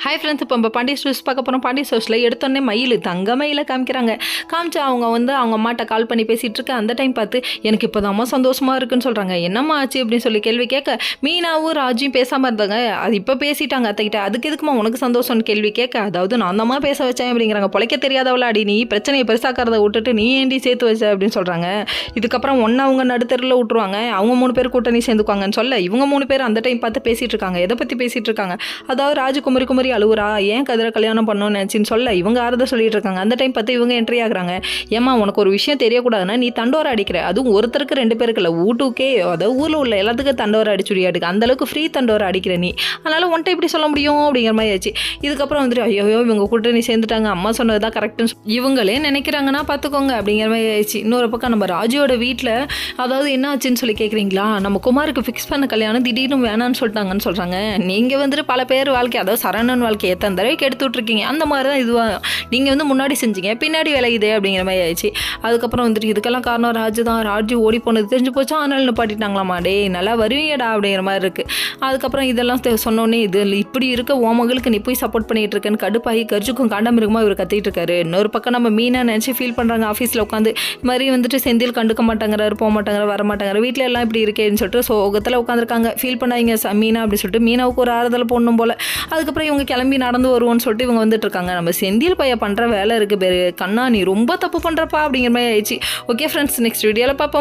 Hi friends, இப்போ நம்ம Pandi stores பார்க்க போகிறோம். பாண்டி ஸ்டோர்ஸில் எடுத்தோடனே மயில் தங்க மயிலை காமிக்கிறாங்க. காமிச்சு அவங்க அவங்க அம்மாட்ட கால் பண்ணி பேசிகிட்டு இருக்க அந்த டைம் பார்த்து எனக்கு இப்போ தான் சந்தோஷமாக இருக்குன்னு சொல்கிறாங்க. என்னம்மா ஆச்சு அப்படின்னு சொல்லி கேள்வி கேட்க மீனாவும் ராஜியும் பேசாமல் இருந்தாங்க. அது இப்போ பேசிட்டாங்க அத்தைக்கிட்ட. அதுக்கு எதுக்குமா உனக்கு சந்தோஷம்னு கேள்வி கேட்க, அதாவது நான் தான்மா பேச வச்சேன் அப்படிங்கிறாங்க. பொழைக்க தெரியாதவளா அடி, நீ பிரச்சனையை பெருசாக்கிறத விட்டுட்டு நீ ஏண்டி சேர்த்து வச்ச அப்படின்னு சொல்கிறாங்க. இதுக்கப்புறம் ஒன்று அவங்க நடுத்தரில் விட்டுருவாங்க. அவங்க 3 பேர் கூட்டணி சேர்ந்துக்குவாங்கன்னு சொல்ல இவங்க 3 பேர் அந்த டைம் பார்த்து பேசிகிட்டு இருக்காங்க. எதை பற்றி பேசிகிட்டு இருக்காங்க, அதாவது ராஜு குமரி அழுவுறா, ஏன் கதிரை கல்யாணம் பண்ணணும்னு நினச்சின்னு சொல்ல இவங்க ஆறுத சொல்லிட்டு இருக்காங்க. அந்த டைம் பார்த்து இவங்க என்ட்ரி ஆகுறாங்க. ஏமா உனக்கு ஒரு விஷயம் தெரியக்கூடாதுன்னா நீ தண்டோரை அடிக்கிற, அதுவும் ஒருத்தருக்கு 2 பேருக்கு இல்லை, வீட்டுக்கே அதாவது ஊரில் உள்ள எல்லாத்துக்கும் தண்டோரை அடிச்சுடியாடுக்கு அந்தளவுக்கு ஃப்ரீ தண்டோரை அடிக்கிற நீ, அதனால் உன்ட்ட இப்படி சொல்ல முடியும் அப்படிங்கிற மாதிரி ஆச்சு. இதுக்கப்புறம் வந்துட்டு ஐயோ இவங்க கூட்டணி சேர்ந்துட்டாங்க, அம்மா சொன்னது தான் கரெக்டுன்னு இவங்களே நினைக்கிறாங்கன்னா பார்த்துக்கோங்க அப்படிங்கிற மாதிரி ஆயிடுச்சு. இன்னொரு பக்கம் நம்ம ராஜுவோட வீட்டில் அதாவது என்ன ஆச்சுன்னு சொல்லி கேட்குறீங்களா, நம்ம குமாருக்கு ஃபிக்ஸ் பண்ண கல்யாணம் திடீர்னு வேணான்னு சொல்லிட்டாங்கன்னு சொல்கிறாங்க. நீங்கள் வந்துட்டு பல பேர் வாழ்க்கை, அதாவது சரணன் வாழ்க்கை எத்தனை தடவைக்கு எடுத்து விட்ருக்கீங்க, அந்த மாதிரி தான் இதுவாக நீங்கள் வந்து முன்னாடி செஞ்சீங்க பின்னாடி விளையுதே அப்படிங்கிற மாதிரி ஆயிடுச்சு. அதுக்கப்புறம் வந்துட்டு இதுக்கெல்லாம் காரணம் ராஜு தான், ராஜு ஓடி போனது தெரிஞ்சு போச்சா, அதனால நிப்பாட்டிட்டாங்களாமா. டே நல்லா வருவீங்கடா அப்படிங்கிற மாதிரி இருக்குது. அதுக்கப்புறம் இதெல்லாம் சொன்னோன்னே இது இப்படி இருக்க ஓ மகளுக்கு நீ போய் சப்போர்ட் பண்ணிகிட்டு இருக்கேன்னு கடுப்பாகி கர்ஜுக்கும் காண்டாமிருகமாக இவர் கத்திட்டு இருக்காரு. இன்னொரு பக்கம் நம்ம மீனா நினச்சி ஃபீல் பண்ணுறாங்க. ஆஃபீஸில் உட்காந்து இது மாதிரி வந்துட்டு செந்தில் கண்டுக்க மாட்டேங்கிறாரு, போக மாட்டேங்கிற, வர மாட்டேங்கிற, வீட்டில் எல்லாம் இப்படி இருக்கேன்னு சொல்லிட்டு சோகத்தில் உட்காந்துருக்காங்க. ஃபீல் பண்ணாங்க மீனா அப்படி சொல்லிட்டு மீனாவுக்கு ஒரு ஆறுதல் போடணும் போல். அதுக்கப்புறம் இவங்க கிளம்பி நடந்து வருவோன்னு சொல்லிட்டு இவங்க வந்துட்டு இருக்காங்க. நம்ம செந்தில் பையன் பண்ணுற வேலை இருக்குது பேர், கண்ணா நீ ரொம்ப தப்பு பண்ணுறப்பா அப்படிங்கிற மாதிரி ஆயிடுச்சு. ஓகே ஃப்ரெண்ட்ஸ், நெக்ஸ்ட் வீடியோவில் பார்ப்போம்.